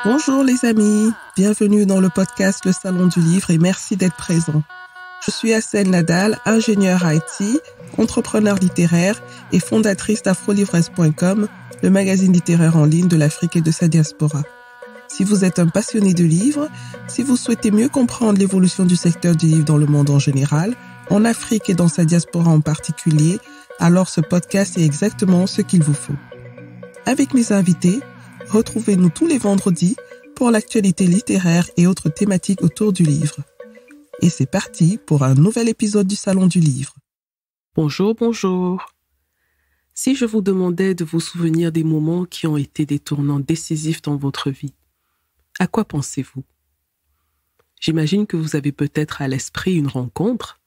Bonjour les amis, bienvenue dans le podcast Le Salon du Livre et merci d'être présents. Je suis Assel Nadal, ingénieure IT, entrepreneur littéraire et fondatrice d'afrolivres.com, le magazine littéraire en ligne de l'Afrique et de sa diaspora. Si vous êtes un passionné de livres, si vous souhaitez mieux comprendre l'évolution du secteur du livre dans le monde en général, en Afrique et dans sa diaspora en particulier, alors ce podcast est exactement ce qu'il vous faut. Avec mes invités, retrouvez-nous tous les vendredis pour l'actualité littéraire et autres thématiques autour du livre. Et c'est parti pour un nouvel épisode du Salon du Livre. Bonjour, bonjour. Si je vous demandais de vous souvenir des moments qui ont été des tournants décisifs dans votre vie, à quoi pensez-vous? J'imagine que vous avez peut-être à l'esprit une rencontre,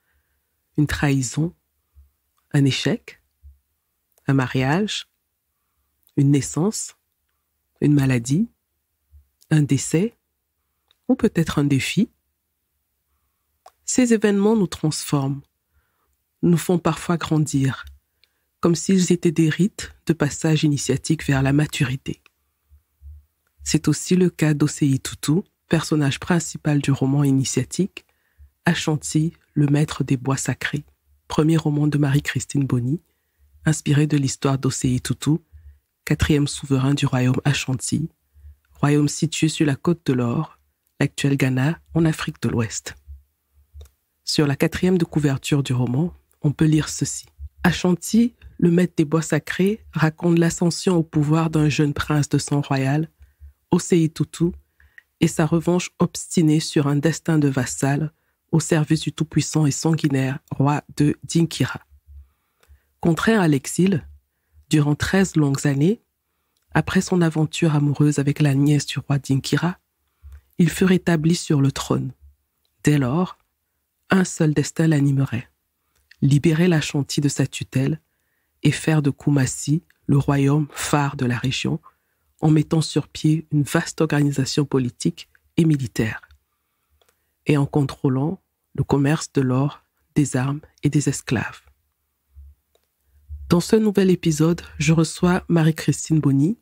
une trahison, un échec, un mariage, une naissance, une maladie, un décès ou peut-être un défi. Ces événements nous transforment, nous font parfois grandir, comme s'ils étaient des rites de passage initiatique vers la maturité. C'est aussi le cas d'Osei Tutu, personnage principal du roman initiatique, Ashanti, le maître des bois sacrés, premier roman de Marie-Christine Boni, inspiré de l'histoire d'Osei Tutu, 4e souverain du royaume Ashanti, royaume situé sur la côte de l'Or, l'actuel Ghana, en Afrique de l'Ouest. Sur la 4e de couverture du roman, on peut lire ceci. Ashanti, le maître des bois sacrés, raconte l'ascension au pouvoir d'un jeune prince de sang royal, Osei Tutu, et sa revanche obstinée sur un destin de vassal au service du tout-puissant et sanguinaire roi de Dinkira. Contraint à l'exil, durant 13 longues années, après son aventure amoureuse avec la nièce du roi Dinkira, il fut rétabli sur le trône. Dès lors, un seul destin l'animerait, libérer l'Ashanti de sa tutelle et faire de Kumasi le royaume phare de la région en mettant sur pied une vaste organisation politique et militaire et en contrôlant le commerce de l'or, des armes et des esclaves. Dans ce nouvel épisode, je reçois Marie-Christine Boni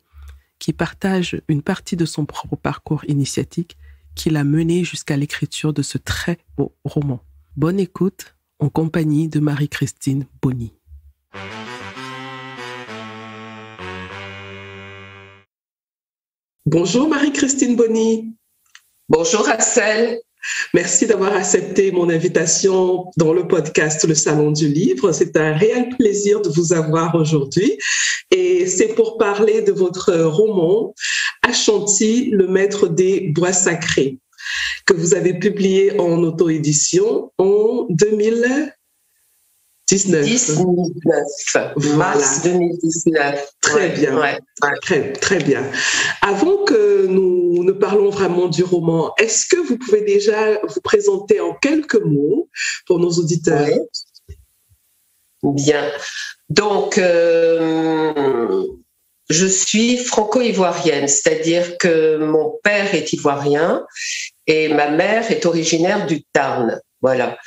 qui partage une partie de son propre parcours initiatique qui l'a menée jusqu'à l'écriture de ce très beau roman. Bonne écoute en compagnie de Marie-Christine Boni. Bonjour Marie-Christine Boni. Bonjour Assel. Merci d'avoir accepté mon invitation dans le podcast Le Salon du Livre. C'est un réel plaisir de vous avoir aujourd'hui. Et c'est pour parler de votre roman Ashanti, le maître des bois sacrés, que vous avez publié en auto-édition en 2019. Voilà. Mars 2019. Très bien. Ouais. Très bien. Avant que nous ne parlons vraiment du roman, est-ce que vous pouvez déjà vous présenter en quelques mots pour nos auditeurs? Oui. Bien. Donc, je suis franco-ivoirienne, c'est-à-dire que mon père est ivoirien et ma mère est originaire du Tarn. Voilà.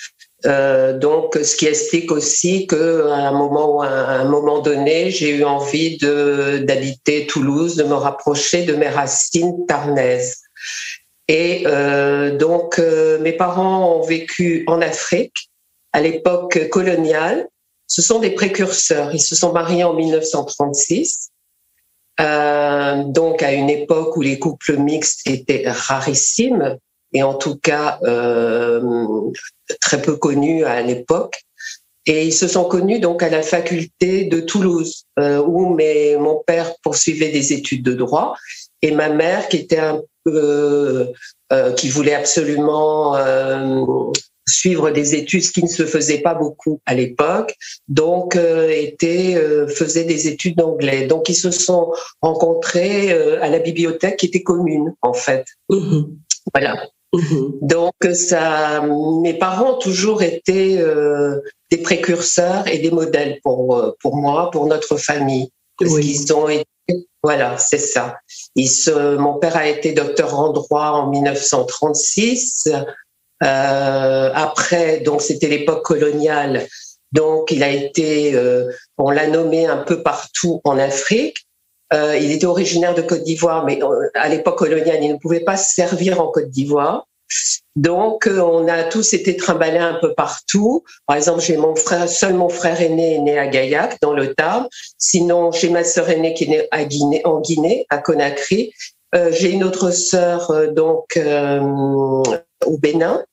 Donc, ce qui explique aussi qu'à un moment donné, j'ai eu envie d'habiter Toulouse, de me rapprocher de mes racines tarnaises. Et donc, mes parents ont vécu en Afrique à l'époque coloniale. Ce sont des précurseurs. Ils se sont mariés en 1936. Donc, à une époque où les couples mixtes étaient rarissimes et en tout cas très peu connus à l'époque. Et ils se sont connus donc à la faculté de Toulouse, où mon père poursuivait des études de droit et ma mère qui était qui voulait absolument suivre des études, ce qui ne se faisait pas beaucoup à l'époque, donc faisait des études d'anglais. Donc ils se sont rencontrés à la bibliothèque qui était commune en fait. Mmh. Voilà. Mmh. Donc mes parents ont toujours été des précurseurs et des modèles pour moi, pour notre famille, parce qu'ils ont été. Voilà, c'est ça. Mon père a été docteur en droit en 1936. Après, donc c'était l'époque coloniale. Donc, il a été, on l'a nommé un peu partout en Afrique. Il était originaire de Côte d'Ivoire, mais à l'époque coloniale, il ne pouvait pas se servir en Côte d'Ivoire. Donc, on a tous été trimballés un peu partout. Par exemple, j'ai mon frère aîné est né à Gaillac, dans le Tarn. Sinon, j'ai ma sœur aînée qui est née en Guinée, à Conakry. J'ai une autre sœur, au Bénin.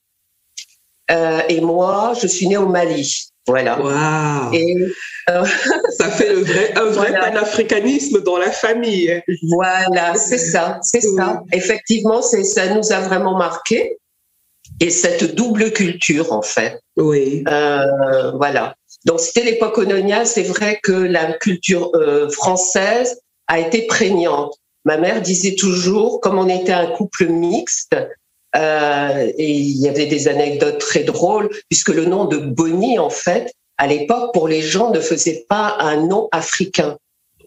Et moi, je suis née au Mali. Voilà. Wow. Et ça fait un vrai panafricanisme dans la famille. Voilà, c'est ça. Effectivement, ça nous a vraiment marqué. Et cette double culture, en fait. Oui. Voilà. Donc, c'était l'époque coloniale. C'est vrai que la culture française a été prégnante. Ma mère disait toujours, comme on était un couple mixte, et il y avait des anecdotes très drôles, puisque le nom de Bonnie, en fait, à l'époque, pour les gens, ne faisait pas un nom africain.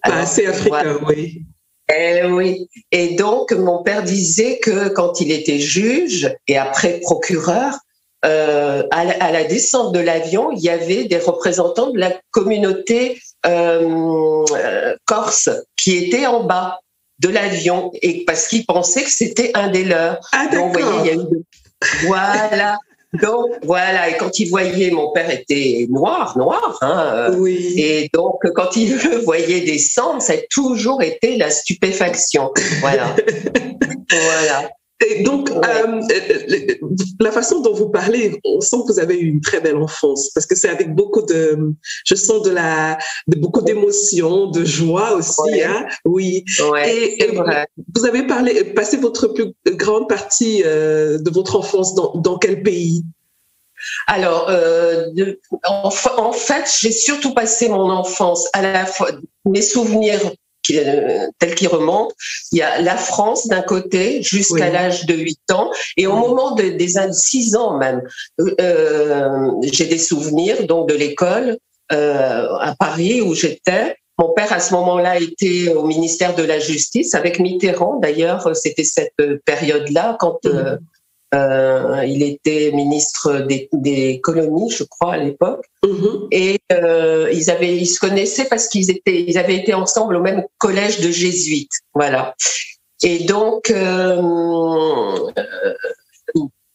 Alors, assez africain, voilà. Oui. Oui. Et donc, mon père disait que quand il était juge et après procureur, à la descente de l'avion, il y avait des représentants de la communauté corse qui étaient en bas de l'avion, et parce qu'ils pensaient que c'était un des leurs. Ah, d'accord. Donc, vous voyez, il y a eu voilà. Donc voilà, et quand il voyait, mon père était noir, oui. Et donc quand il le voyait descendre, ça a toujours été la stupéfaction. Voilà. Voilà. Et donc, la façon dont vous parlez, on sent que vous avez eu une très belle enfance, parce que c'est avec je sens beaucoup d'émotions, de joie aussi, ouais. Hein. Oui. Ouais, et vrai. Vous avez passé votre plus grande partie de votre enfance dans quel pays? Alors, en fait, j'ai surtout passé mon enfance à la fois, mes souvenirs tels qu'ils remontent. Il y a la France d'un côté jusqu'à l'âge de 8 ans, et au moment des 6 ans même, j'ai des souvenirs donc de l'école à Paris où j'étais. Mon père à ce moment-là était au ministère de la Justice avec Mitterrand. D'ailleurs, c'était cette période-là quand il était ministre des colonies, je crois, à l'époque. Et ils se connaissaient parce ils avaient été ensemble au même collège de jésuites. Voilà. Et donc,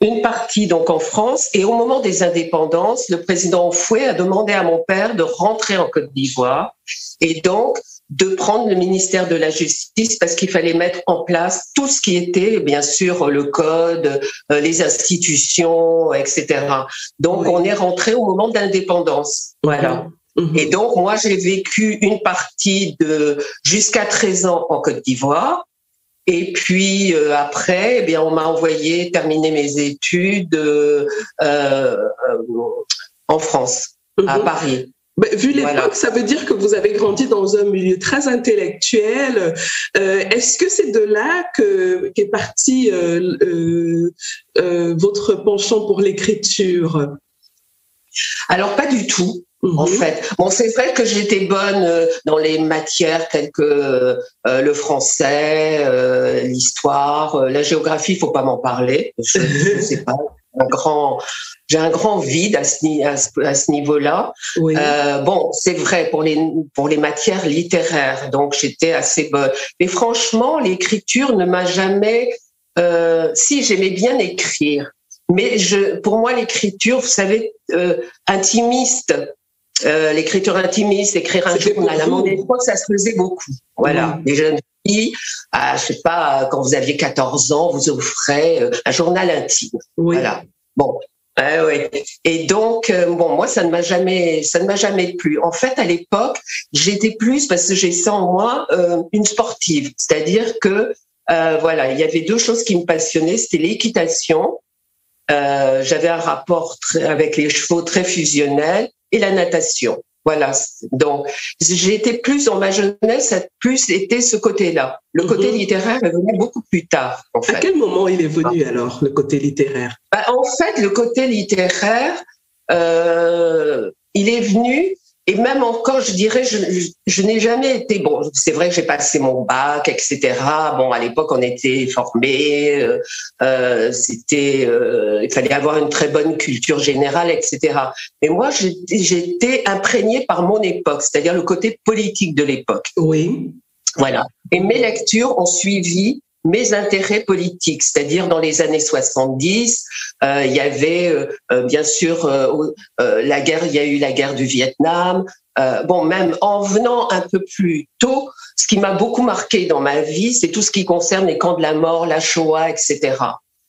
une partie donc en France. Et au moment des indépendances, le président Houphouët a demandé à mon père de rentrer en Côte d'Ivoire et donc de prendre le ministère de la Justice parce qu'il fallait mettre en place tout ce qui était, bien sûr, le code, les institutions, etc. Donc, on est rentré au moment de l'indépendance. Voilà. Et donc, moi, j'ai vécu une partie jusqu'à 13 ans en Côte d'Ivoire. Et puis après, eh bien, on m'a envoyé terminer mes études en France, à Paris. Mais vu l'époque, ça veut dire que vous avez grandi dans un milieu très intellectuel. Est-ce que c'est de là qu'est parti votre penchant pour l'écriture? Alors, pas du tout. En fait, bon, c'est vrai que j'étais bonne dans les matières telles que le français, l'histoire, la géographie. Il faut pas m'en parler. Je sais pas. J'ai un grand vide à ce niveau-là. Oui. Bon, c'est vrai pour les matières littéraires. Donc, j'étais assez bonne. Mais franchement, l'écriture ne m'a jamais. Si, j'aimais bien écrire. Mais pour moi, l'écriture, vous savez, intimiste. L'écriture intimiste, écrire un journal. À mon époque, ça se faisait beaucoup. Voilà. Les jeunes filles, je sais pas, quand vous aviez 14 ans, vous offrez un journal intime. Oui. Voilà. Bon. Ouais. Et donc, bon, moi, ça ne m'a jamais plu. En fait, à l'époque, j'étais plus, parce que j'ai ça en moi, une sportive. C'est-à-dire que, voilà, il y avait deux choses qui me passionnaient. C'était l'équitation. J'avais un rapport avec les chevaux très fusionnel et la natation. Voilà. Donc, j'ai été plus dans ma jeunesse, ça a plus été ce côté-là. Le côté littéraire est venu beaucoup plus tard, en fait. À quel moment il est venu alors, le côté littéraire? En fait, le côté littéraire, il est venu Et même encore, je dirais, je n'ai jamais été, bon, c'est vrai que j'ai passé mon bac, etc. Bon, à l'époque, on était formés, il fallait avoir une très bonne culture générale, etc. Mais moi, j'ai été imprégnée par mon époque, c'est-à-dire le côté politique de l'époque. Oui. Voilà. Et mes lectures ont suivi mes intérêts politiques, c'est-à-dire dans les années 70, il y avait bien sûr la guerre, il y a eu la guerre du Vietnam. Bon, même en venant un peu plus tôt, ce qui m'a beaucoup marqué dans ma vie, c'est tout ce qui concerne les camps de la mort, la Shoah, etc.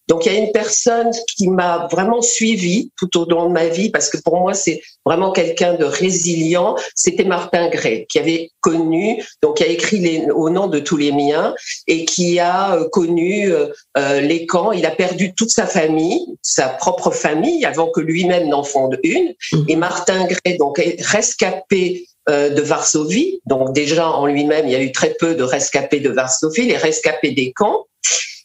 Donc, il y a une personne qui m'a vraiment suivie tout au long de ma vie, parce que pour moi, c'est vraiment quelqu'un de résilient. C'était Martin Gray, qui avait connu, donc qui a écrit au nom de tous les miens, et qui a connu les camps. Il a perdu toute sa famille, sa propre famille, avant que lui-même n'en fonde une. Et Martin Gray, donc, est rescapé de Varsovie. Donc, déjà, en lui-même, il y a eu très peu de rescapés de Varsovie, les rescapés des camps,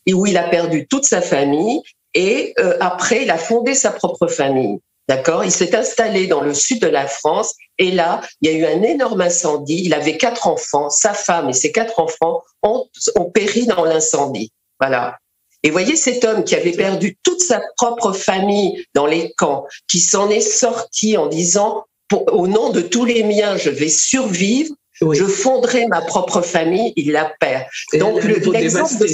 et où il a perdu toute sa famille, et après, il a fondé sa propre famille. D'accord ? Il s'est installé dans le sud de la France, et là, il y a eu un énorme incendie. Il avait 4 enfants, sa femme et ses 4 enfants ont péri dans l'incendie. Voilà. Et voyez cet homme qui avait perdu toute sa propre famille dans les camps, qui s'en est sorti en disant, au nom de tous les miens, je vais survivre, oui. Je fonderai ma propre famille, il la perd. Et donc l'exemple de...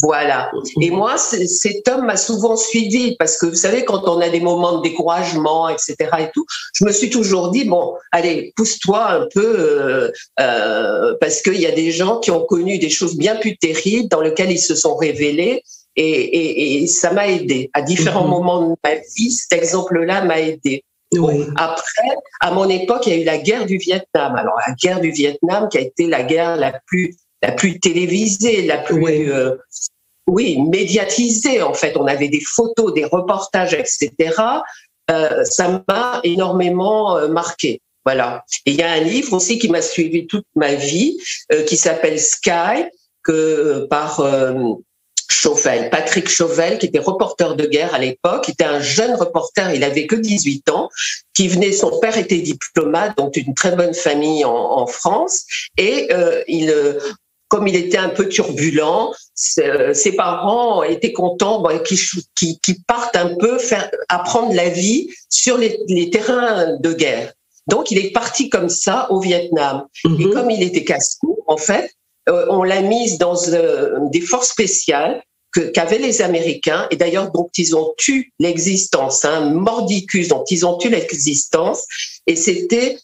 Voilà. Et moi, cet homme m'a souvent suivi, parce que vous savez, quand on a des moments de découragement, etc. et tout, je me suis toujours dit, bon, allez, pousse-toi un peu, parce qu'il y a des gens qui ont connu des choses bien plus terribles dans lesquelles ils se sont révélés, et ça m'a aidé. À différents moments de ma vie, cet exemple-là m'a aidé. Oui. Bon, après, à mon époque, il y a eu la guerre du Vietnam. Alors, la guerre du Vietnam qui a été la guerre la plus télévisée, la plus médiatisée, en fait. On avait des photos, des reportages, etc. Ça m'a énormément marqué. Voilà. Et il y a un livre aussi qui m'a suivi toute ma vie, qui s'appelle Sky, par Chauvel, Patrick Chauvel, qui était reporter de guerre à l'époque, qui était un jeune reporter, il avait que 18 ans, qui venait, son père était diplomate, donc d'une très bonne famille en France, et comme il était un peu turbulent, ses parents étaient contents qu'il parte un peu apprendre la vie sur les terrains de guerre. Donc, il est parti comme ça au Vietnam. Et comme il était casse-cou, en fait, on l'a mise dans des forces spéciales qu'avaient les Américains, et d'ailleurs dont ils ont eu l'existence, Mordicus, dont ils ont eu l'existence, et c'était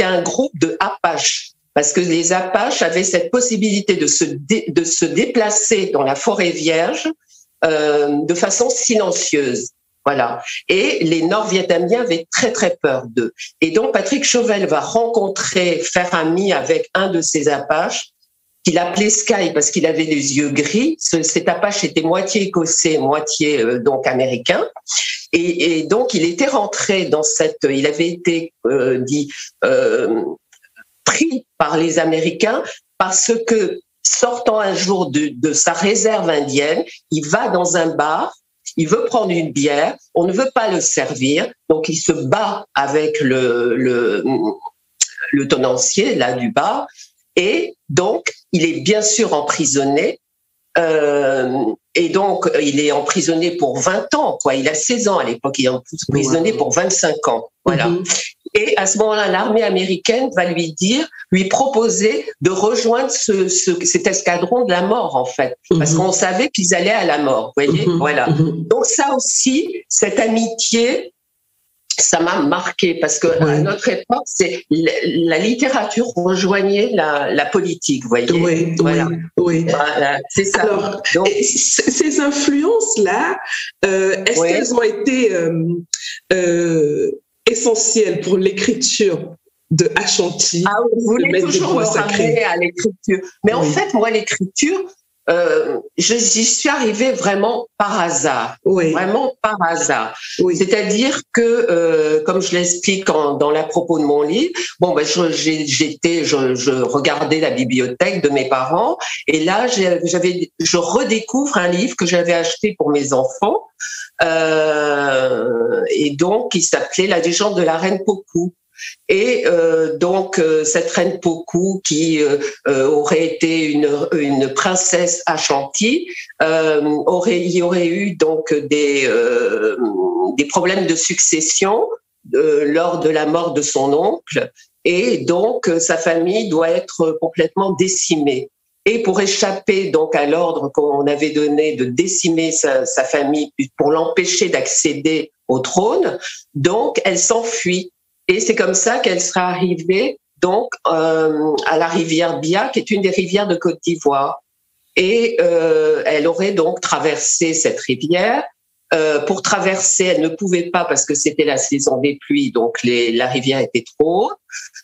un groupe de Apaches, parce que les Apaches avaient cette possibilité de se déplacer dans la forêt vierge de façon silencieuse. Voilà. Et les Nord-Vietnamiens avaient très, très peur d'eux. Et donc, Patrick Chauvel va faire ami avec un de ces Apaches, qu'il appelait Sky parce qu'il avait les yeux gris. Cet Apache était moitié écossais, moitié donc américain. Et donc, il était rentré il avait été pris par les Américains parce que, sortant un jour de sa réserve indienne, il va dans un bar. Il veut prendre une bière, on ne veut pas le servir, donc il se bat avec le tenancier là du bar, et donc il est bien sûr emprisonné, et donc il est emprisonné pour 20 ans, quoi. Il a 16 ans à l'époque, il est emprisonné pour 25 ans, voilà. Et à ce moment-là, l'armée américaine va lui proposer de rejoindre cet escadron de la mort, en fait, parce qu'on savait qu'ils allaient à la mort, vous voyez, voilà. Donc ça aussi, cette amitié, ça m'a marqué, parce que à notre époque, la littérature rejoignait la politique, vous voyez. Oui, voilà. Oui. Voilà, c'est ça. Alors, donc, ces influences-là, est-ce qu'elles ont été essentielles pour l'écriture de Ashanti? Ah, vous voulez toujours me ramener à l'écriture. Mais en fait, moi, l'écriture, j'y suis arrivée vraiment par hasard. Vraiment par hasard. C'est-à-dire que, comme je l'explique dans la propos de mon livre, je regardais la bibliothèque de mes parents, et là, je redécouvre un livre que j'avais acheté pour mes enfants, et donc, il s'appelait La légende de la reine Pocou. Et donc cette reine Pocou, qui aurait été une princesse Ashanti, il y aurait eu donc des problèmes de succession lors de la mort de son oncle, et donc sa famille doit être complètement décimée. Et pour échapper donc à l'ordre qu'on avait donné de décimer sa famille pour l'empêcher d'accéder au trône, donc elle s'enfuit. Et c'est comme ça qu'elle sera arrivée donc à la rivière Bia, qui est une des rivières de Côte d'Ivoire. Et elle aurait donc traversé cette rivière. Pour traverser, elle ne pouvait pas parce que c'était la saison des pluies, donc la rivière était trop haute.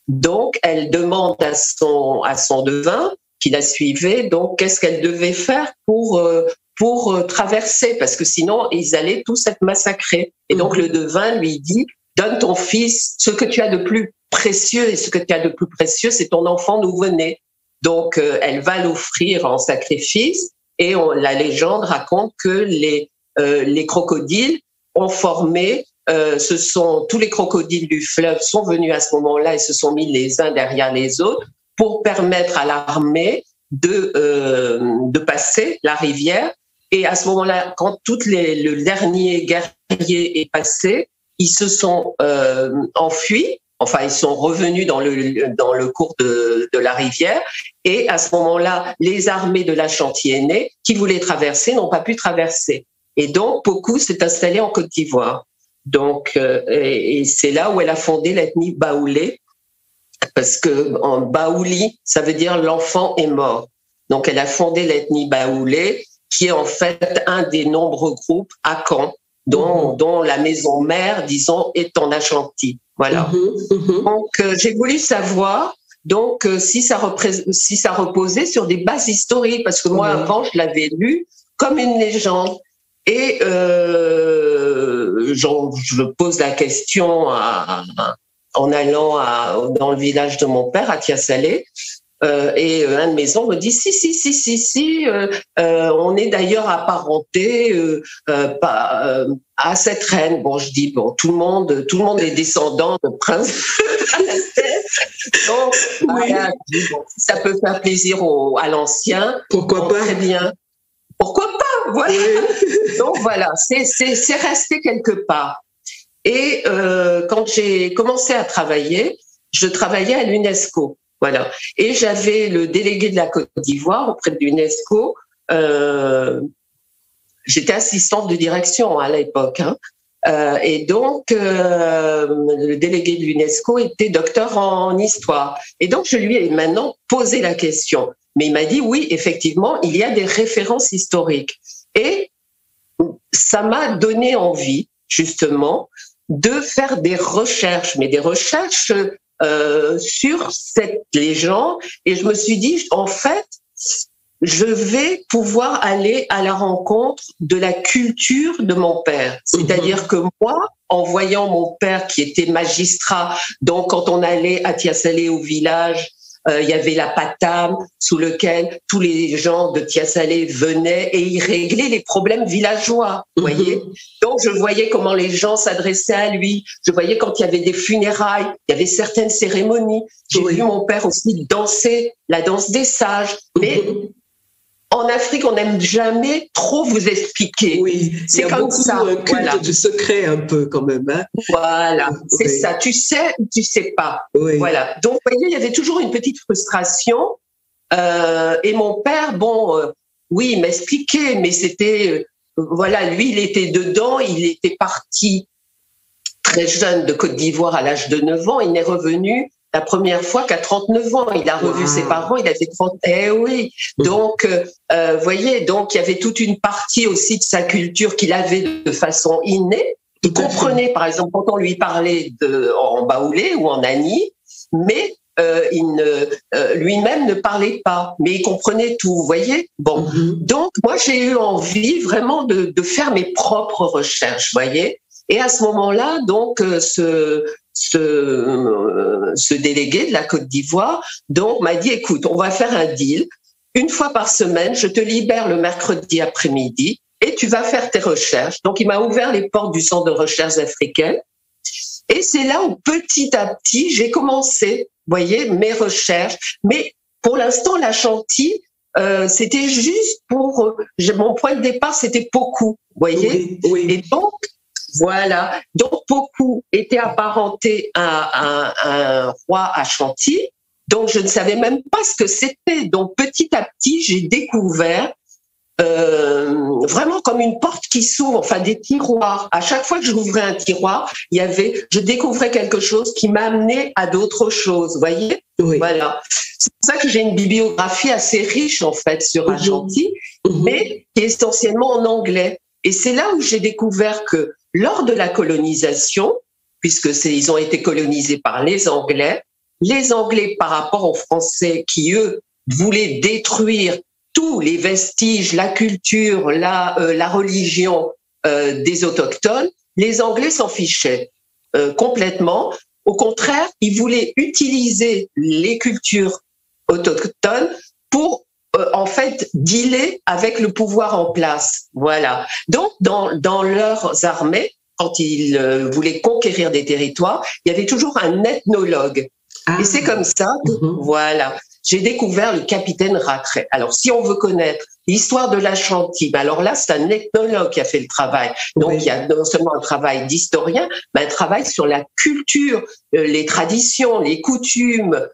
Donc elle demande à son devin qui la suivait, donc qu'est-ce qu'elle devait faire pour traverser, parce que sinon ils allaient tous être massacrés. Et donc le devin lui dit: donne ton fils, ce que tu as de plus précieux, et ce que tu as de plus précieux, c'est ton enfant nouveau-né. Donc elle va l'offrir en sacrifice, et la légende raconte que les crocodiles ont formé, tous les crocodiles du fleuve sont venus à ce moment-là et se sont mis les uns derrière les autres pour permettre à l'armée de passer la rivière. Et à ce moment-là, quand le dernier guerrier est passé, ils se sont enfuis. Enfin, ils sont revenus dans le cours de la rivière. Et à ce moment-là, les armées de l'Ashanti aîné qui voulaient traverser n'ont pas pu traverser. Et donc, Pocou s'est installée en Côte d'Ivoire. Donc, et c'est là où elle a fondé l'ethnie Baoulé, parce que en Baouli, ça veut dire l'enfant est mort. Donc, elle a fondé l'ethnie Baoulé, qui est en fait un des nombreux groupes à Caen, dont la maison mère, disons, est en Ashanti. Voilà. Donc, j'ai voulu savoir donc si ça reposait sur des bases historiques, parce que moi, avant, je l'avais lu comme une légende. Et je pose la question en allant dans le village de mon père, à Tiasalé, et un de mes oncles me dit si, on est d'ailleurs apparenté à cette reine. Bon, je dis tout le monde est descendant de prince. Donc, voilà, ça peut faire plaisir à l'ancien. Pourquoi pas? Très bien. Pourquoi pas? Voilà. Oui. Donc voilà, c'est resté quelque part. Et quand j'ai commencé à travailler, je travaillais à l'UNESCO. Voilà. Et j'avais le délégué de la Côte d'Ivoire auprès de l'UNESCO. J'étais assistante de direction à l'époque. Et donc, le délégué de l'UNESCO était docteur en histoire. Et donc, je lui ai maintenant posé la question. Mais il m'a dit, oui, effectivement, il y a des références historiques. Et ça m'a donné envie, justement, de faire des recherches, mais des recherches sur cette légende. Et je me suis dit, en fait, je vais pouvoir aller à la rencontre de la culture de mon père. C'est-à-dire que moi, en voyant mon père qui était magistrat, donc quand on allait à Tiasalé au village, il y avait la patame sous lequel tous les gens de Tiasalé venaient et ils réglaient les problèmes villageois, vous voyez. Donc je voyais comment les gens s'adressaient à lui, je voyais quand il y avait des funérailles, il y avait certaines cérémonies. J'ai vu mon père aussi danser la danse des sages, mais en Afrique, on n'aime jamais trop vous expliquer. Oui, c'est comme ça. Un culte voilà. Du secret un peu quand même. Hein. Voilà, c'est ça. Tu sais ou tu sais pas. Oui. Voilà. Donc, vous voyez, il y avait toujours une petite frustration. Et mon père, oui, il m'expliquait, mais c'était, voilà, lui, il était dedans. Il était parti très jeune de Côte d'Ivoire à l'âge de 9 ans. Il n'est revenu la première fois qu'à 39 ans, il a revu ses parents, il avait 30 ans. Eh oui. Donc, voyez, donc il y avait toute une partie aussi de sa culture qu'il avait de façon innée. Il comprenait, par exemple, quand on lui parlait en baoulé ou en ani, mais lui-même ne parlait pas, mais il comprenait tout, vous voyez. Bon, donc moi j'ai eu envie vraiment de faire mes propres recherches, vous voyez. Et à ce moment-là, donc ce délégué de la Côte d'Ivoire donc m'a dit, écoute, on va faire un deal. Une fois par semaine, je te libère le mercredi après-midi et tu vas faire tes recherches. Donc, il m'a ouvert les portes du centre de recherche africaine. Et c'est là où petit à petit, j'ai commencé, vous voyez, mes recherches. Mais pour l'instant, l'Ashanti, c'était juste pour... Mon point de départ, c'était Pokou, vous voyez. Oui. Et donc, voilà. Donc, Pokou était apparenté à un roi Ashanti. Donc, je ne savais même pas ce que c'était. Donc, petit à petit, j'ai découvert vraiment comme une porte qui s'ouvre, enfin des tiroirs. À chaque fois que j'ouvrais un tiroir, je découvrais quelque chose qui m'amenait à d'autres choses, vous voyez. Oui. Voilà. C'est pour ça que j'ai une bibliographie assez riche en fait sur Ashanti, mais qui est essentiellement en anglais. Et c'est là où j'ai découvert que lors de la colonisation, ils ont été colonisés par les Anglais par rapport aux Français qui eux voulaient détruire tous les vestiges, la culture, la religion des autochtones, les Anglais s'en fichaient complètement. Au contraire, ils voulaient utiliser les cultures autochtones pour en fait dealer avec le pouvoir en place. Voilà. Donc dans leurs armées, quand ils voulaient conquérir des territoires, il y avait toujours un ethnologue. Et c'est comme ça que, voilà, j'ai découvert le capitaine Rattray. Alors, si on veut connaître l'histoire de l'Ashanti, alors là, c'est un ethnologue qui a fait le travail. Donc, il y a non seulement un travail d'historien, mais un travail sur la culture, les traditions, les coutumes,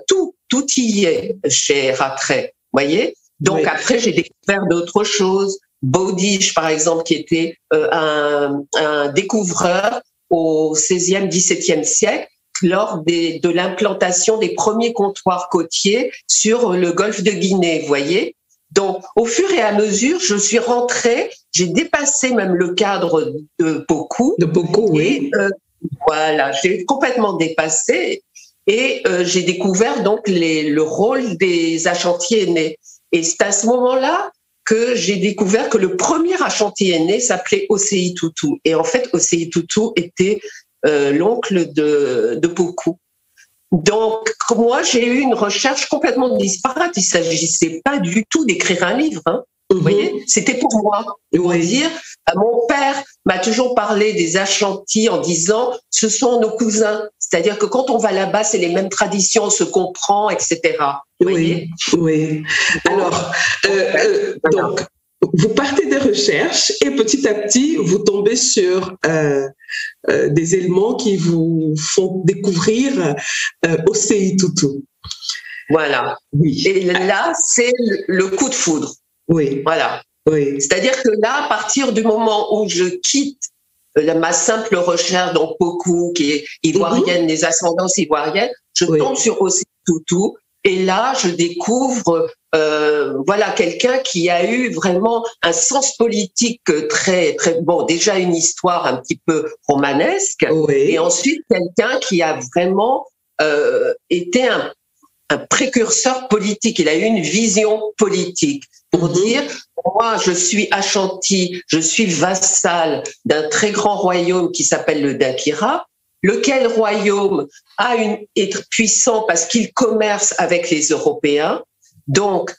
tout y est chez Rattray. Voyez. Donc, après, j'ai découvert d'autres choses. Bowditch, par exemple, qui était un découvreur au XVIe, XVIIe siècle, lors de l'implantation des premiers comptoirs côtiers sur le golfe de Guinée, vous voyez. Donc, au fur et à mesure, je suis rentrée, j'ai dépassé même le cadre de Pokou. De Pokou, oui. Voilà, j'ai complètement dépassé et j'ai découvert donc le rôle des Ashanti aînés. Et c'est à ce moment-là que j'ai découvert que le premier Ashanti aîné s'appelait Osei Tutu. Et en fait, Osei Tutu était l'oncle de Pokou. Donc, moi, j'ai eu une recherche complètement disparate. Il ne s'agissait pas du tout d'écrire un livre. Hein. Vous voyez, c'était pour moi. Dire, mon père m'a toujours parlé des Ashanti en disant « ce sont nos cousins ». C'est-à-dire que quand on va là-bas, c'est les mêmes traditions, on se comprend, etc. Vous voyez ? Oui. Alors, donc, vous partez des recherches et petit à petit, vous tombez sur des éléments qui vous font découvrir Osei Tutu. Voilà. Oui. Et là, c'est le coup de foudre. Oui. Voilà. Oui. C'est-à-dire que là, à partir du moment où je quitte ma simple recherche dans Pokou, qui est ivoirienne, les ascendances ivoiriennes, je tombe sur Osei Tutu. Et là, je découvre voilà, quelqu'un qui a eu vraiment un sens politique très, très bon. Déjà une histoire un petit peu romanesque. Et ensuite, quelqu'un qui a vraiment été un précurseur politique. Il a eu une vision politique pour dire, moi, je suis Ashanti, je suis vassal d'un très grand royaume qui s'appelle le Dakira. Lequel royaume est puissant parce qu'il commerce avec les Européens. Donc,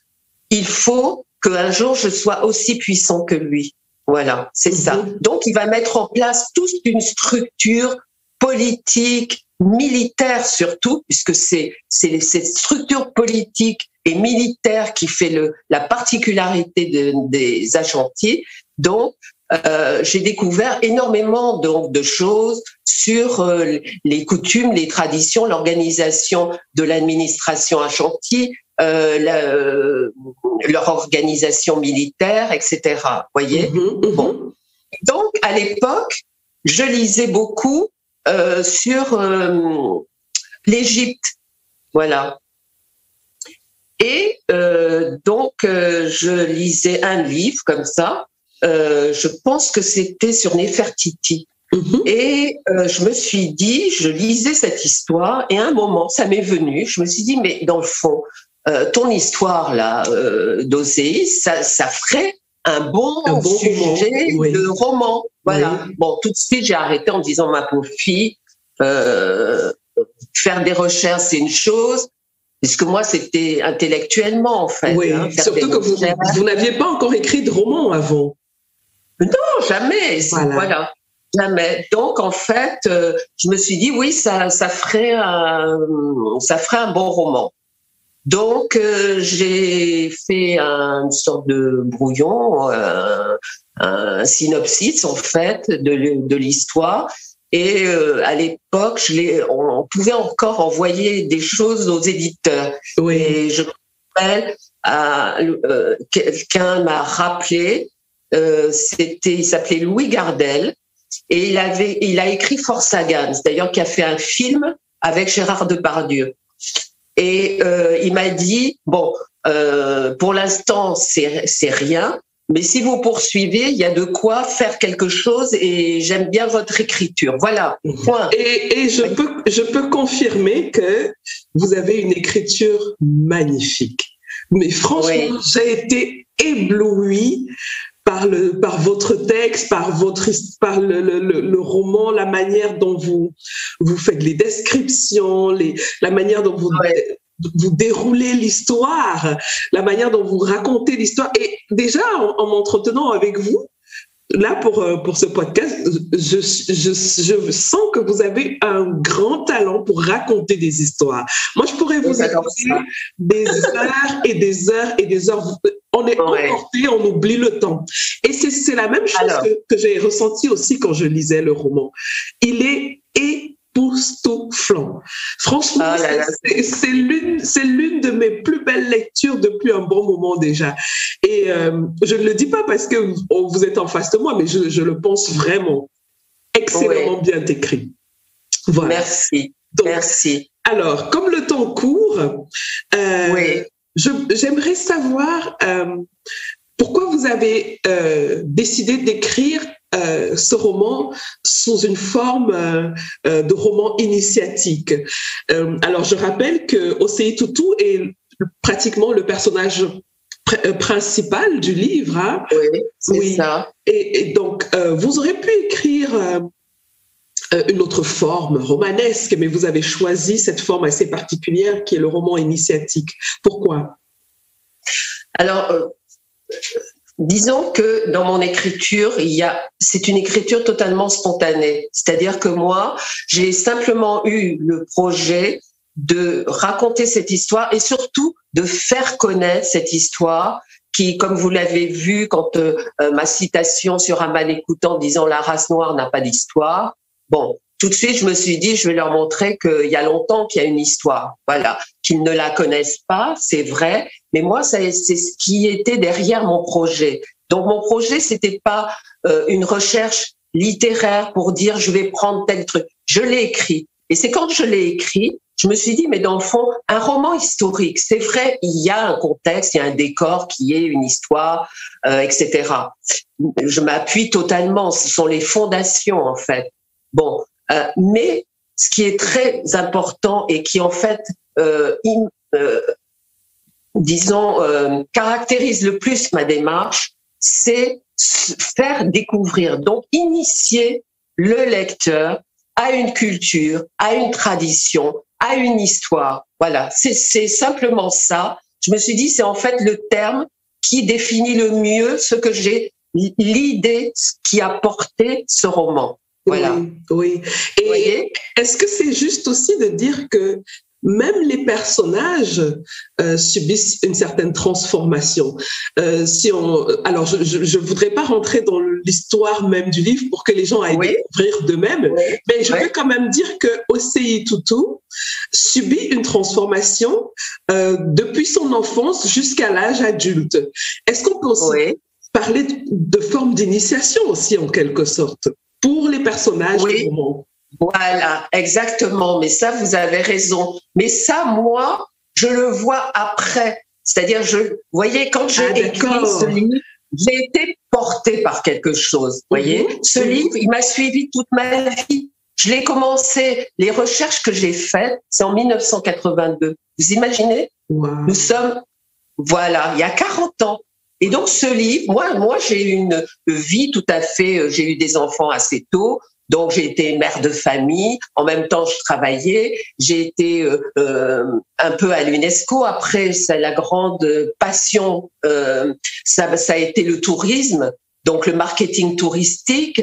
il faut qu'un jour je sois aussi puissant que lui. Voilà, c'est ça. Donc, il va mettre en place toute une structure politique, militaire surtout, puisque c'est cette structure politique et militaire qui fait la particularité des Ashanti. Donc, j'ai découvert énormément donc de choses sur les coutumes, les traditions, l'organisation de l'administration Ashanti, leur organisation militaire, etc. Voyez. Bon. Donc à l'époque, je lisais beaucoup sur l'Égypte, voilà. Et donc je lisais un livre comme ça. Je pense que c'était sur Néfertiti. Et je me suis dit, je lisais cette histoire et à un moment, ça m'est venu, je me suis dit, mais dans le fond, ton histoire là d'Osei, ça ferait un bon sujet de roman. Voilà. Bon, tout de suite, j'ai arrêté en me disant, ma pauvre fille, faire des recherches, c'est une chose. Puisque moi, c'était intellectuellement, en fait. Oui, hein, surtout que vous n'aviez pas encore écrit de roman avant. Non, jamais. Voilà. Jamais. Donc, en fait, je me suis dit, oui, ça ferait un bon roman. Donc, j'ai fait une sorte de brouillon, un synopsis, en fait, de l'histoire. Et à l'époque, on pouvait encore envoyer des choses aux éditeurs. Oui. Et je me rappelle, quelqu'un m'a rappelé, il s'appelait Louis Gardel, et il a écrit Force Sagan, d'ailleurs qui a fait un film avec Gérard Depardieu. Et il m'a dit, bon, pour l'instant, c'est rien, mais si vous poursuivez, il y a de quoi faire quelque chose et j'aime bien votre écriture. Voilà, point. Et je peux confirmer que vous avez une écriture magnifique. Mais franchement, oui, j'ai été éblouie par votre texte, par le roman, la manière dont vous faites les descriptions, la manière dont vous déroulez l'histoire, la manière dont vous racontez l'histoire. Et déjà, en m'entretenant avec vous, là, pour ce podcast, je sens que vous avez un grand talent pour raconter des histoires. Moi, je pourrais vous écouter des heures et des heures et des heures. On est emporté, on oublie le temps. Et c'est la même chose que j'ai ressenti aussi quand je lisais le roman. Il est époustouflant. Franchement, c'est l'une de mes plus belles lectures depuis un bon moment déjà. Et je ne le dis pas parce que vous êtes en face de moi, mais je le pense vraiment. Excellemment bien écrit. Voilà. Merci. Donc, merci. Alors, comme le temps court, j'aimerais savoir pourquoi vous avez décidé d'écrire ce roman sous une forme de roman initiatique. Alors, je rappelle que Osei Tutu est pratiquement le personnage principal du livre. Hein? Oui, c'est ça. Et donc, vous aurez pu écrire une autre forme romanesque, mais vous avez choisi cette forme assez particulière qui est le roman initiatique. Pourquoi? Alors, disons que dans mon écriture, c'est une écriture totalement spontanée. C'est-à-dire que moi, j'ai simplement eu le projet de raconter cette histoire et surtout de faire connaître cette histoire qui, comme vous l'avez vu, quand ma citation sur Amal écoutant disant « La race noire n'a pas d'histoire », bon, tout de suite, je me suis dit, je vais leur montrer qu'il y a longtemps qu'il y a une histoire. Voilà. Qu'ils ne la connaissent pas, c'est vrai. Mais moi, c'est ce qui était derrière mon projet. Donc, mon projet, c'était pas une recherche littéraire pour dire, je vais prendre tel truc. Je l'ai écrit. Et c'est quand je l'ai écrit, je me suis dit, mais dans le fond, un roman historique, c'est vrai, il y a un contexte, il y a un décor qui est une histoire, etc. Je m'appuie totalement. Ce sont les fondations, en fait. Bon, mais ce qui est très important et qui en fait, caractérise le plus ma démarche, c'est faire découvrir, donc initier le lecteur à une culture, à une tradition, à une histoire. Voilà, c'est simplement ça. Je me suis dit, c'est en fait le terme qui définit le mieux ce que j'ai, l'idée qui a porté ce roman. Voilà. Oui. Et est-ce que c'est juste aussi de dire que même les personnages subissent une certaine transformation. Alors, je voudrais pas rentrer dans l'histoire même du livre pour que les gens aillent découvrir d'eux-mêmes, mais je veux quand même dire que Osei Tutu subit une transformation depuis son enfance jusqu'à l'âge adulte. Est-ce qu'on peut aussi parler de forme d'initiation aussi en quelque sorte pour les personnages du roman? Voilà, exactement. Mais ça, vous avez raison. Mais ça, moi, je le vois après. C'est-à-dire, vous voyez, quand j'ai écrit ce livre, j'ai été portée par quelque chose. Vous voyez, ce livre, il m'a suivi toute ma vie. Je l'ai commencé, les recherches que j'ai faites, c'est en 1982. Vous imaginez? Nous sommes, voilà, il y a 40 ans. Et donc, ce livre, moi, j'ai eu une vie tout à fait, j'ai eu des enfants assez tôt. Donc, j'ai été mère de famille. En même temps, je travaillais. J'ai été un peu à l'UNESCO. Après, c'est la grande passion. Ça a été le tourisme. donc le marketing touristique.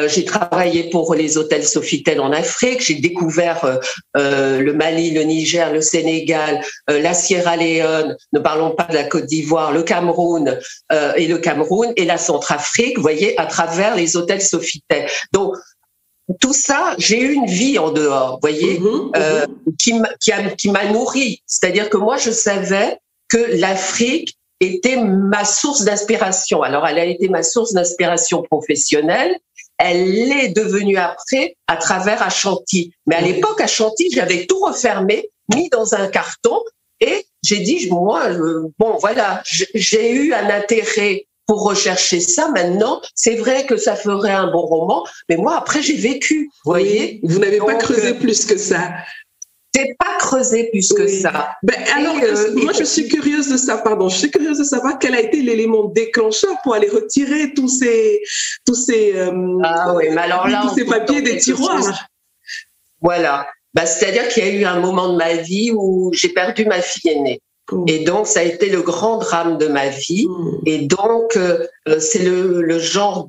J'ai travaillé pour les hôtels Sofitel en Afrique. J'ai découvert le Mali, le Niger, le Sénégal, la Sierra Leone. Ne parlons pas de la Côte d'Ivoire, le Cameroun et la Centrafrique. Vous voyez, à travers les hôtels Sofitel. Donc tout ça, j'ai eu une vie en dehors, vous voyez, qui m'a nourrie. C'est-à-dire que moi, je savais que l'Afrique était ma source d'inspiration. Alors, elle a été ma source d'inspiration professionnelle. Elle l'est devenue après à travers Ashanti. Mais à l'époque, Ashanti, j'avais tout refermé, mis dans un carton, et j'ai dit, moi, bon, voilà, j'ai eu un intérêt pour rechercher ça. Maintenant, c'est vrai que ça ferait un bon roman, mais moi, après, j'ai vécu, vous voyez. Vous n'avez pas creusé plus que ça. C'est pas creusé plus que ça. Alors, moi, je suis curieuse de ça, je suis curieuse de savoir quel a été l'élément déclencheur pour aller retirer tous ces papiers des tiroirs. Voilà. C'est-à-dire qu'il y a eu un moment de ma vie où j'ai perdu ma fille aînée. Et donc, ça a été le grand drame de ma vie. Et donc, c'est le genre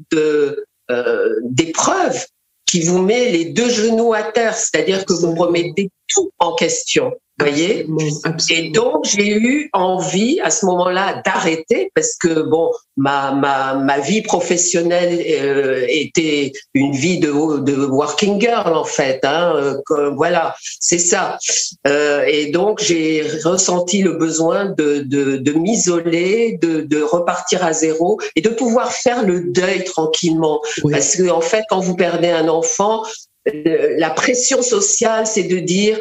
d'épreuve qui vous met les deux genoux à terre, c'est-à-dire que vous remettez tout en question, voyez. Et donc, j'ai eu envie à ce moment-là d'arrêter parce que, bon, ma vie professionnelle était une vie de working girl, en fait. Voilà, c'est ça. Et donc, j'ai ressenti le besoin de m'isoler, de repartir à zéro et de pouvoir faire le deuil tranquillement. Oui. Parce que, en fait, quand vous perdez un enfant, la pression sociale, c'est de dire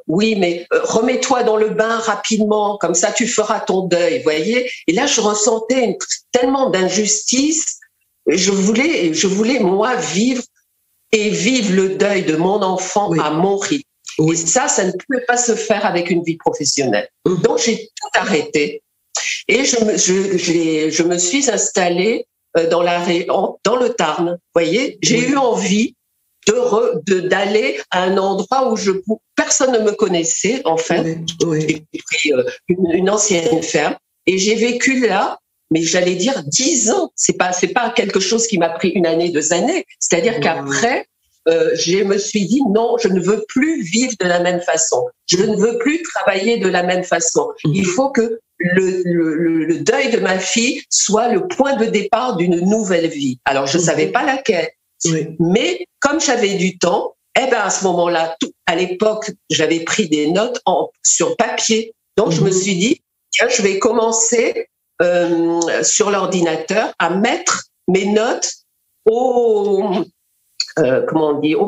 oui, mais remets-toi dans le bain rapidement, comme ça tu feras ton deuil, voyez. Et là, je ressentais tellement d'injustice. Je voulais moi vivre le deuil de mon enfant à mon rythme. Et ça ne pouvait pas se faire avec une vie professionnelle. Donc j'ai tout arrêté et je me suis installée dans le Tarn. Voyez, j'ai eu envie d'aller à un endroit où personne ne me connaissait, en fait. J'ai pris une ancienne ferme et j'ai vécu là, mais j'allais dire 10 ans. C'est pas quelque chose qui m'a pris une année, 2 années. C'est-à-dire qu'après, je me suis dit non, je ne veux plus vivre de la même façon. Je ne veux plus travailler de la même façon. Il faut que le deuil de ma fille soit le point de départ d'une nouvelle vie. Alors, je savais pas laquelle. Mais comme j'avais du temps, à ce moment-là, à l'époque, j'avais pris des notes sur papier. Donc, je me suis dit, tiens, je vais commencer sur l'ordinateur à mettre mes notes au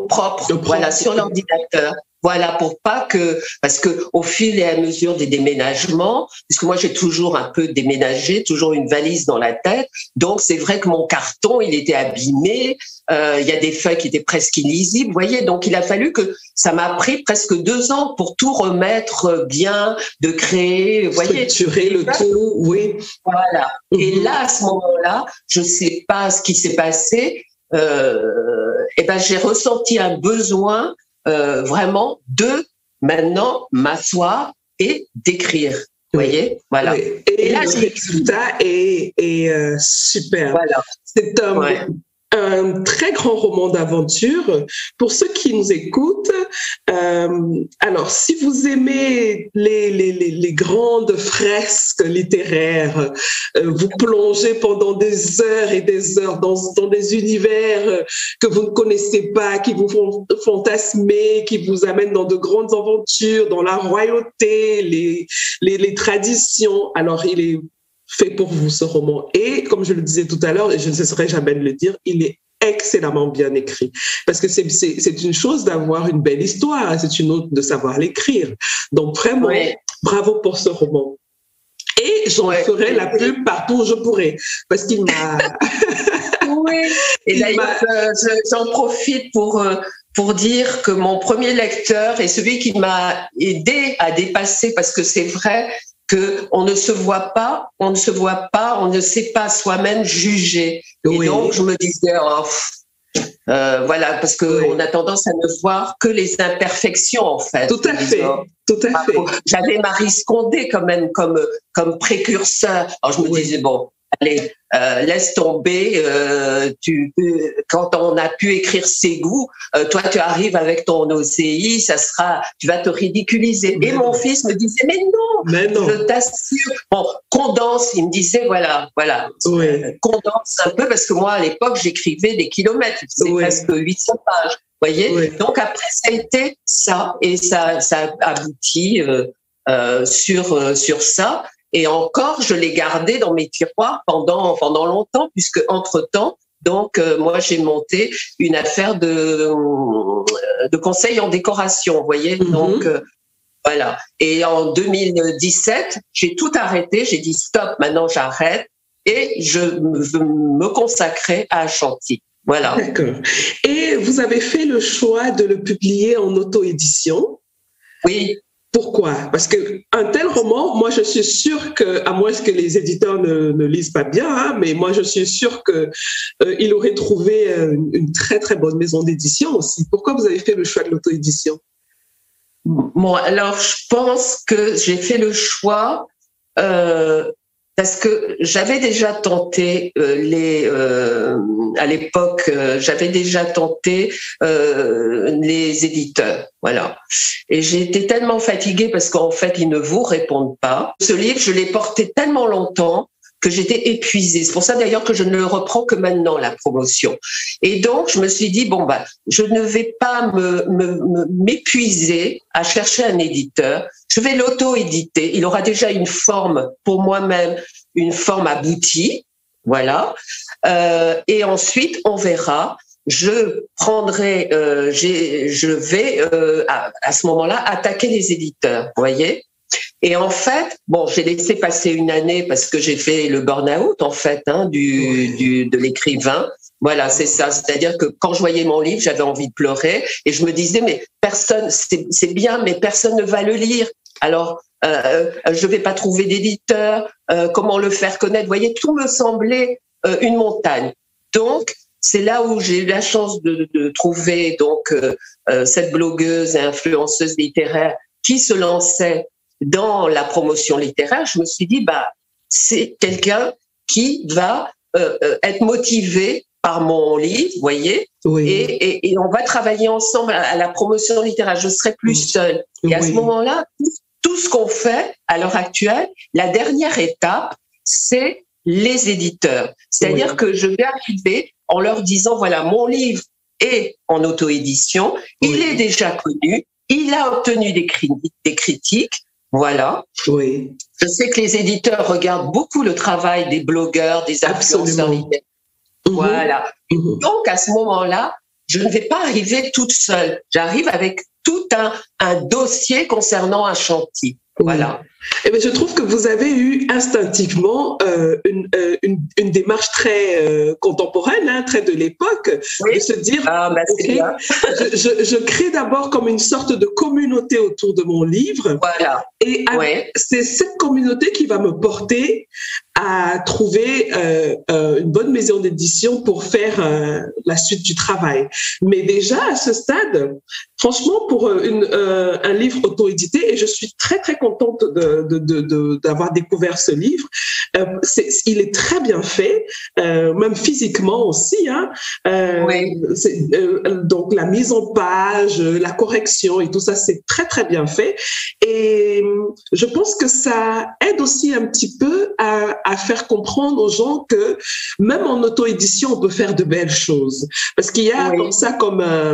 propre, voilà, sur l'ordinateur. Voilà, parce que au fil et à mesure des déménagements, puisque moi j'ai toujours un peu déménagé, toujours une valise dans la tête, donc c'est vrai que mon carton, il était abîmé, il y a des feuilles qui étaient presque illisibles, vous voyez, donc il a fallu ça m'a pris presque 2 ans pour tout remettre bien, de créer, vous voyez. Structurer le tout, oui. Voilà. Et là, à ce moment-là, je sais pas ce qui s'est passé, j'ai ressenti un besoin vraiment de maintenant m'asseoir et d'écrire. Vous voyez, voilà. Oui. Et là, le résultat est super. Voilà. C'est un très grand roman d'aventure. Pour ceux qui nous écoutent, alors si vous aimez les grandes fresques littéraires, vous plongez pendant des heures et des heures dans des univers que vous ne connaissez pas, qui vous font fantasmer, qui vous amènent dans de grandes aventures, dans la royauté, les traditions. Alors il est fait pour vous, ce roman. Et comme je le disais tout à l'heure, et je ne cesserai jamais de le dire, il est excellemment bien écrit. Parce que c'est une chose d'avoir une belle histoire, c'est une autre de savoir l'écrire. Donc vraiment, bravo pour ce roman. Et j'en ferai la pub partout où je pourrai. Parce qu'il m'a... Oui, et d'ailleurs, j'en profite pour dire que mon premier lecteur est celui qui m'a aidé à dépasser, parce que c'est vrai qu'on ne se voit pas, on ne sait pas soi-même juger. Et donc, je me disais, voilà, parce qu'on a tendance à ne voir que les imperfections, en fait. Tout à fait. J'avais Marie Scondé quand même comme précurseur. Alors, je me disais, bon, allez, laisse tomber. Quand on a pu écrire ses goûts, toi tu arrives avec ton OCI, tu vas te ridiculiser. Et mon fils me disait mais non, je t'assure. Bon, condense. Il me disait voilà, condense un peu parce que moi à l'époque j'écrivais des kilomètres, c'est presque 800 pages. Voyez. Donc après ça a été ça et ça aboutit sur ça. Et encore, je l'ai gardé dans mes tiroirs pendant longtemps, puisque entre-temps, donc moi j'ai monté une affaire de conseil en décoration, vous voyez. Donc voilà. Et en 2017, j'ai tout arrêté. J'ai dit stop, maintenant j'arrête et je veux me consacrer à Ashanti. Voilà. D'accord. Et vous avez fait le choix de le publier en auto-édition. Oui. Pourquoi? Parce qu'un tel roman, moi je suis sûre que, à moins que les éditeurs ne lisent pas bien, hein, mais moi je suis sûre qu'il aurait trouvé une très très bonne maison d'édition aussi. Pourquoi vous avez fait le choix de l'auto-édition? Bon, alors je pense que j'ai fait le choix parce que j'avais déjà tenté à l'époque, j'avais déjà tenté les éditeurs, voilà. Et j'ai été tellement fatiguée parce qu'en fait ils ne vous répondent pas. Ce livre, je l'ai porté tellement longtemps que j'étais épuisée. C'est pour ça d'ailleurs que je ne le reprends que maintenant, la promotion. Et donc je me suis dit je ne vais pas m'épuiser à chercher un éditeur. Je vais l'auto-éditer. Il aura déjà une forme pour moi-même, une forme aboutie, voilà. Et ensuite on verra. Je prendrai, je vais à ce moment-là attaquer les éditeurs, vous voyez. Et en fait, j'ai laissé passer une année parce que j'ai fait le burn-out en fait de l'écrivain. Voilà, c'est ça. C'est-à-dire que quand je voyais mon livre, j'avais envie de pleurer et je me disais mais personne, c'est bien, mais personne ne va le lire. Alors je vais pas trouver d'éditeur. Comment le faire connaître? Vous voyez, tout me semblait une montagne. Donc c'est là où j'ai eu la chance de trouver donc cette blogueuse et influenceuse littéraire qui se lançait dans la promotion littéraire. Je me suis dit c'est quelqu'un qui va être motivé par mon livre, vous voyez, et on va travailler ensemble à la promotion littéraire. Je serai plus seule. Et à ce moment-là, tout ce qu'on fait à l'heure actuelle, la dernière étape, c'est les éditeurs. C'est-à-dire que je vais arriver en leur disant voilà, mon livre est en auto-édition, il est déjà connu, il a obtenu des critiques. Voilà. Oui. Je sais que les éditeurs regardent beaucoup le travail des blogueurs, des influenceurs littéraires. Voilà. Donc, à ce moment-là, je ne vais pas arriver toute seule. J'arrive avec tout un dossier concernant Ashanti. Voilà. Eh bien, je trouve que vous avez eu instinctivement une démarche très contemporaine, très de l'époque, de se dire je crée d'abord comme une sorte de communauté autour de mon livre. Voilà. Et c'est cette communauté qui va me porter à trouver une bonne maison d'édition pour faire la suite du travail. Mais déjà, à ce stade, franchement, pour un livre auto-édité, et je suis très, très contente d'avoir découvert ce livre, il est très bien fait, même physiquement aussi. Donc, la mise en page, la correction et tout ça, c'est très, très bien fait. Et je pense que ça aide aussi un petit peu à faire comprendre aux gens que même en auto-édition, on peut faire de belles choses. Parce qu'il y a comme ça, comme un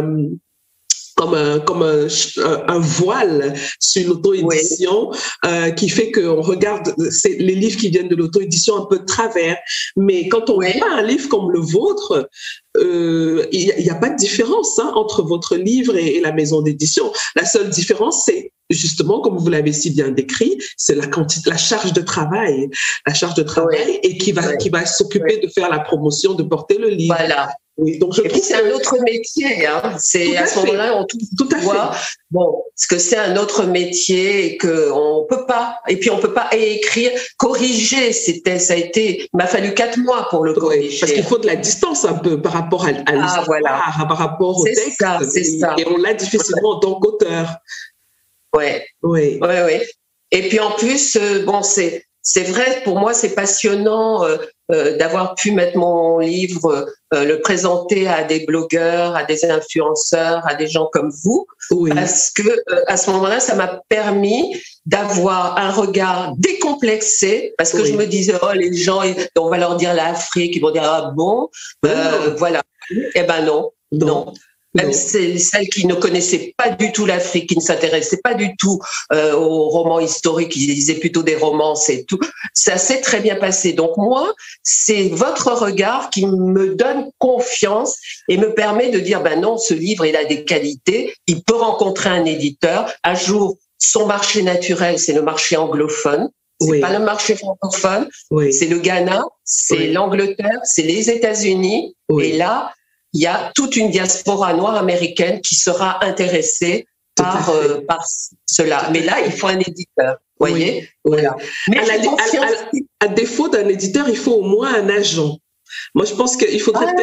voile sur l'auto-édition qui fait qu'on regarde les livres qui viennent de l'auto-édition un peu de travers. Mais quand on voit un livre comme le vôtre, il n'y a pas de différence entre votre livre et la maison d'édition. La seule différence, c'est justement, comme vous l'avez si bien décrit, c'est la charge de travail. La charge de travail et qui va s'occuper de faire la promotion, de porter le livre. Voilà. Oui, donc et puis c'est un autre métier, C'est à ce moment-là on tout voit. Bon, parce que c'est un autre métier et que on peut pas. Et puis on peut pas écrire, corriger. Il m'a fallu 4 mois pour le corriger. Parce qu'il faut de la distance un peu par rapport à l'histoire, par rapport au texte. C'est ça. Et on l'a difficilement en tant qu'auteur. Oui. Et puis en plus, c'est vrai, pour moi, c'est passionnant d'avoir pu mettre mon livre, le présenter à des blogueurs, à des influenceurs, à des gens comme vous, parce que à ce moment-là, ça m'a permis d'avoir un regard décomplexé, parce que je me disais, oh, les gens, on va leur dire l'Afrique, ils vont dire, ah bon, voilà. Eh ben non. Même celles qui ne connaissaient pas du tout l'Afrique, qui ne s'intéressaient pas du tout aux romans historiques, qui lisaient plutôt des romances et tout, ça s'est très bien passé. Donc moi, c'est votre regard qui me donne confiance et me permet de dire, ben non, ce livre, il a des qualités, il peut rencontrer un éditeur. Un jour, son marché naturel, c'est le marché anglophone. C'est pas le marché francophone, c'est le Ghana, c'est l'Angleterre, c'est les États-Unis. Et là, il y a toute une diaspora noire américaine qui sera intéressée par cela. Mais là, il faut un éditeur, voyez. Voilà. Mais à défaut d'un éditeur, il faut au moins un agent. Moi, je pense qu'il faudrait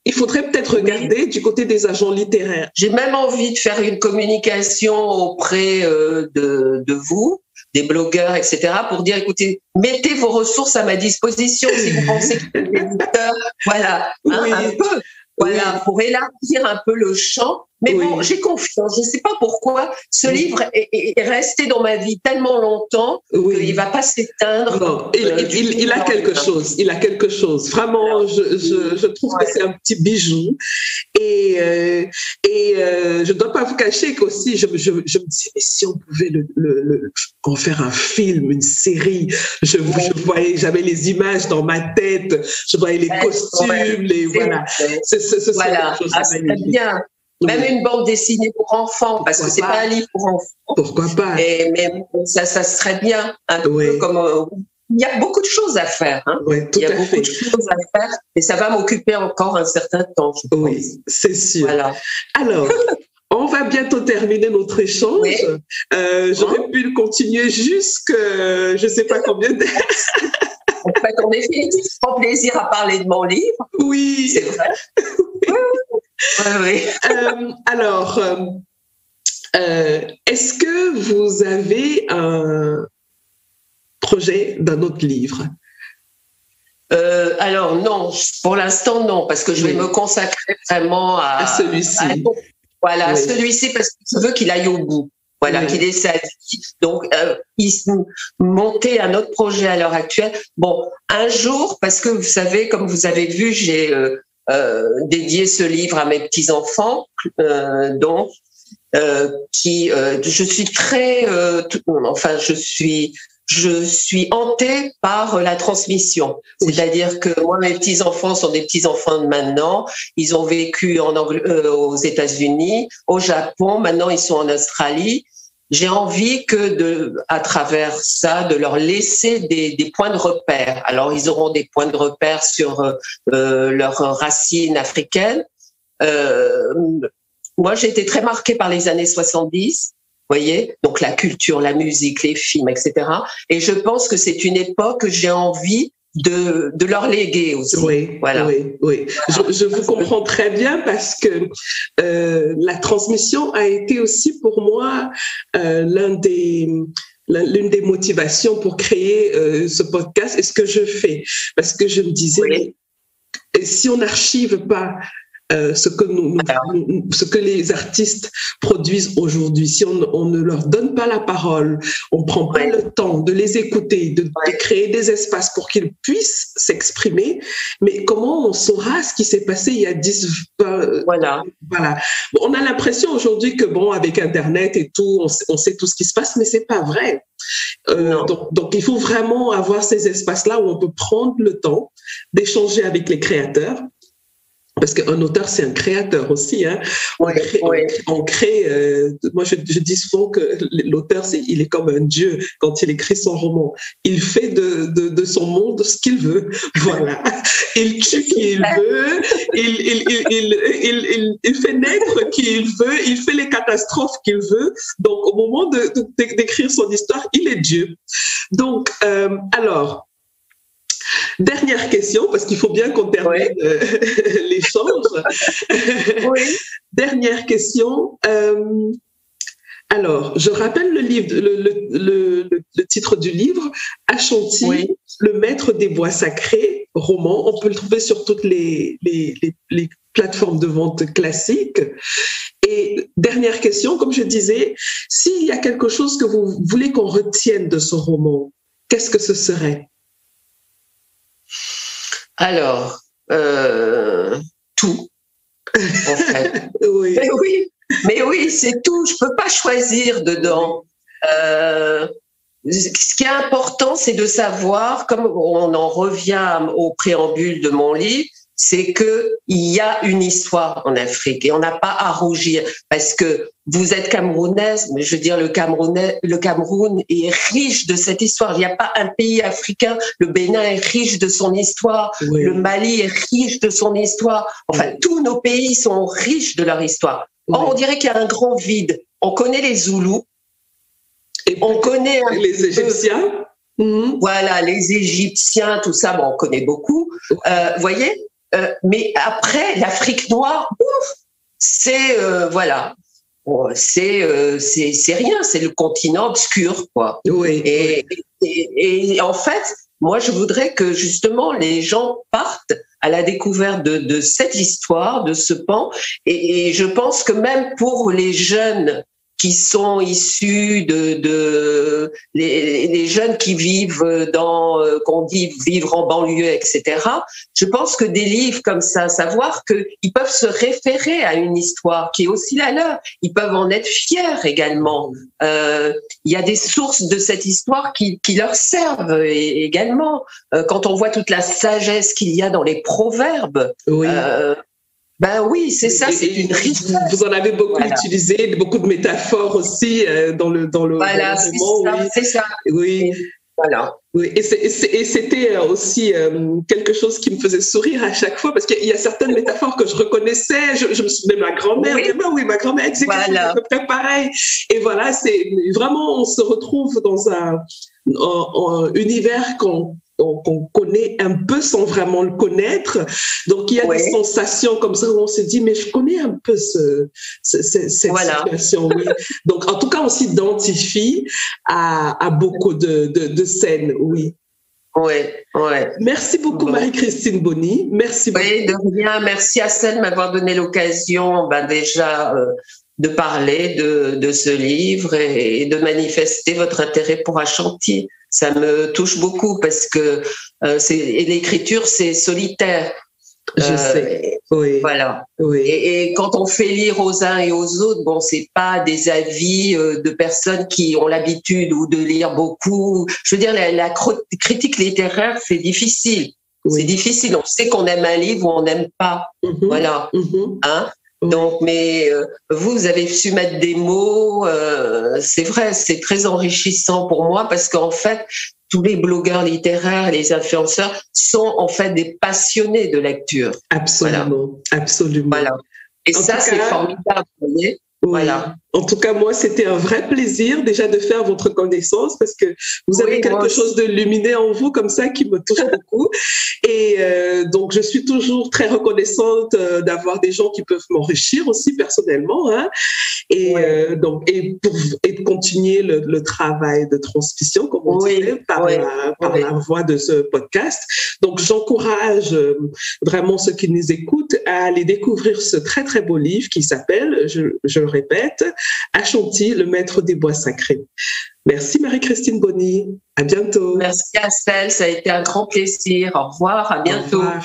il faudrait peut-être regarder du côté des agents littéraires. J'ai même envie de faire une communication auprès de vous, des blogueurs, etc., pour dire, écoutez, mettez vos ressources à ma disposition si vous pensez que l'éditeur, voilà, un peu, voilà, pour élargir un peu le champ. Mais bon, j'ai confiance. Je ne sais pas pourquoi ce livre est resté dans ma vie tellement longtemps qu'il ne va pas s'éteindre. Non, il a quelque chose. Il a quelque chose. Vraiment, je trouve que c'est un petit bijou. Et je ne dois pas vous cacher qu'aussi, je me disais, mais si on pouvait en faire un film, une série, j'avais les images dans ma tête, je voyais les costumes, voilà. C'est bien. Même une bande dessinée pour enfants, parce que c'est pas un livre pour enfants. Pourquoi pas? Mais ça serait bien. Un peu comme il y a beaucoup de choses à faire. Hein. Il y a beaucoup de choses à faire, et ça va m'occuper encore un certain temps. Oui, c'est sûr. Voilà. Alors. On va bientôt terminer notre échange. J'aurais pu le continuer jusque je ne sais pas combien d'heures. En fait, on est fini. Je prends plaisir à parler de mon livre. Oui. C'est vrai. Oui. Alors, est-ce que vous avez un projet d'un autre livre? Alors non, pour l'instant non, parce que je vais me consacrer vraiment à celui-ci. À celui-ci, parce que je veux qu'il aille au bout. Voilà, qu'il ait sa vie. Donc, monter un autre projet à l'heure actuelle. Bon, un jour, parce que vous savez, comme vous avez vu, j'ai dédié ce livre à mes petits-enfants, donc, je suis très, je suis hantée par la transmission. C'est-à-dire que moi, mes petits-enfants sont des petits-enfants de maintenant. Ils ont vécu aux États-Unis, au Japon. Maintenant, ils sont en Australie. J'ai envie à travers ça, de leur laisser des points de repère. Alors, ils auront des points de repère sur leurs racines africaines. Moi, j'ai été très marquée par les années 70. Voyez, donc la culture, la musique, les films, etc. Et je pense que c'est une époque que j'ai envie de leur léguer aussi. Oui, voilà. Oui. Je vous comprends très bien, parce que la transmission a été aussi pour moi l'une des motivations pour créer ce podcast et ce que je fais. Parce que je me disais, si on n'archive pas ce que les artistes produisent aujourd'hui, si on ne leur donne pas la parole, on prend pas le temps de les écouter, de créer des espaces pour qu'ils puissent s'exprimer, mais comment on saura ce qui s'est passé il y a 10, 20... Voilà. Bon, on a l'impression aujourd'hui que avec Internet et tout, on sait tout ce qui se passe, mais c'est pas vrai. Donc il faut vraiment avoir ces espaces-là où on peut prendre le temps d'échanger avec les créateurs. Parce qu'un auteur, c'est un créateur aussi. Hein. On crée. Moi, je dis souvent que l'auteur, il est comme un dieu quand il écrit son roman. Il fait de son monde ce qu'il veut. Voilà. Il tue qui il veut. Il fait naître qui il veut. Il fait les catastrophes qu'il veut. Donc, au moment d'écrire son histoire, il est Dieu. Donc, alors. Dernière question, parce qu'il faut bien qu'on termine l'échange. Dernière question. Alors, je rappelle le titre du livre, Ashanti, oui. Le maître des bois sacrés, roman. On peut le trouver sur toutes les plateformes de vente classiques. Et dernière question, comme je disais, s'il y a quelque chose que vous voulez qu'on retienne de ce roman, qu'est-ce que ce serait? Alors, tout, en fait. Oui. Mais oui, c'est tout. Je peux pas choisir dedans. Ce qui est important, c'est de savoir, comme on en revient au préambule de mon livre, c'est que il y a une histoire en Afrique et on n'a pas à rougir parce que vous êtes camerounaise, mais je veux dire le Cameroun est riche de cette histoire. Il n'y a pas un pays africain. Le Bénin est riche de son histoire. Oui. Le Mali est riche de son histoire. Enfin, tous nos pays sont riches de leur histoire. Or, on dirait qu'il y a un grand vide. On connaît les Zoulous. Et on connaît les Égyptiens. Voilà, les Égyptiens, tout ça, bon, on connaît beaucoup. Voyez, mais après, l'Afrique noire, c'est voilà, c'est rien, c'est le continent obscur, quoi. Oui. Et en fait, moi, je voudrais que justement les gens partent à la découverte de cette histoire, de ce pan. Et je pense que même pour les jeunes qui sont issus les jeunes qui vivent qu'on dit vivre en banlieue, etc. Je pense que des livres comme ça, savoir qu'ils peuvent se référer à une histoire qui est aussi la leur. Ils peuvent en être fiers également. Il y a des sources de cette histoire qui leur servent également. Quand on voit toute la sagesse qu'il y a dans les proverbes, oui. Ben oui, c'est ça, c'est une richesse. Vous en avez beaucoup utilisé, beaucoup de métaphores aussi dans le voilà, roman. C'est ça. Oui. Voilà. Oui, et c'était aussi quelque chose qui me faisait sourire à chaque fois parce qu'il y a certaines métaphores que je reconnaissais. Je me souvenais de ma grand-mère. Oui, ma grand-mère disait quelque chose à peu près pareil. Et voilà, c'est vraiment, on se retrouve dans un univers qu'on connaît un peu sans vraiment le connaître. Donc, il y a des sensations comme ça où on se dit, mais je connais un peu cette situation. Oui. Donc, en tout cas, on s'identifie à beaucoup de scènes, oui. Ouais. Merci beaucoup, Marie-Christine Boni. Merci beaucoup. Oui, de rien. Merci à Celle de m'avoir donné l'occasion, déjà, de parler de ce livre et de manifester votre intérêt pour Ashanti. Ça me touche beaucoup parce que l'écriture, c'est solitaire. Je sais. Oui. Voilà. Oui. Et quand on fait lire aux uns et aux autres, bon, c'est pas des avis de personnes qui ont l'habitude ou de lire beaucoup. Je veux dire, la critique littéraire, c'est difficile. Oui. C'est difficile. On sait qu'on aime un livre ou on n'aime pas. Voilà. Hein? Donc, mais vous avez su mettre des mots, c'est vrai, c'est très enrichissant pour moi parce qu'en fait, tous les blogueurs littéraires, les influenceurs sont en fait des passionnés de lecture. Absolument, absolument. Voilà. Et ça, c'est formidable, vous voyez. Oui. Voilà. En tout cas, moi, c'était un vrai plaisir déjà de faire votre connaissance parce que vous avez quelque chose de lumineux en vous comme ça qui me touche beaucoup. Et donc, je suis toujours très reconnaissante d'avoir des gens qui peuvent m'enrichir aussi personnellement. Hein. Et donc, et de continuer le travail de transmission, comme on disait, par la voie de ce podcast. Donc, j'encourage vraiment ceux qui nous écoutent à aller découvrir ce très, très beau livre qui s'appelle, je le répète, Ashanti, le maître des bois sacrés. Merci Marie-Christine Boni. À bientôt. Merci Astelle, ça a été un grand plaisir. Au revoir, à bientôt. Au revoir.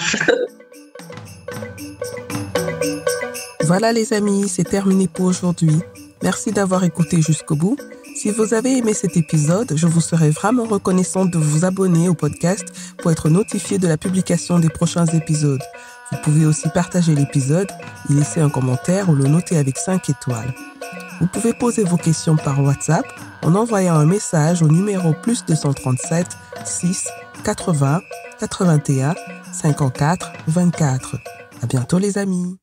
Voilà les amis, c'est terminé pour aujourd'hui. Merci d'avoir écouté jusqu'au bout. Si vous avez aimé cet épisode, je vous serais vraiment reconnaissante de vous abonner au podcast pour être notifié de la publication des prochains épisodes. Vous pouvez aussi partager l'épisode, y laisser un commentaire ou le noter avec 5 étoiles. Vous pouvez poser vos questions par WhatsApp en envoyant un message au numéro +237 6 80 81 54 24. À bientôt les amis.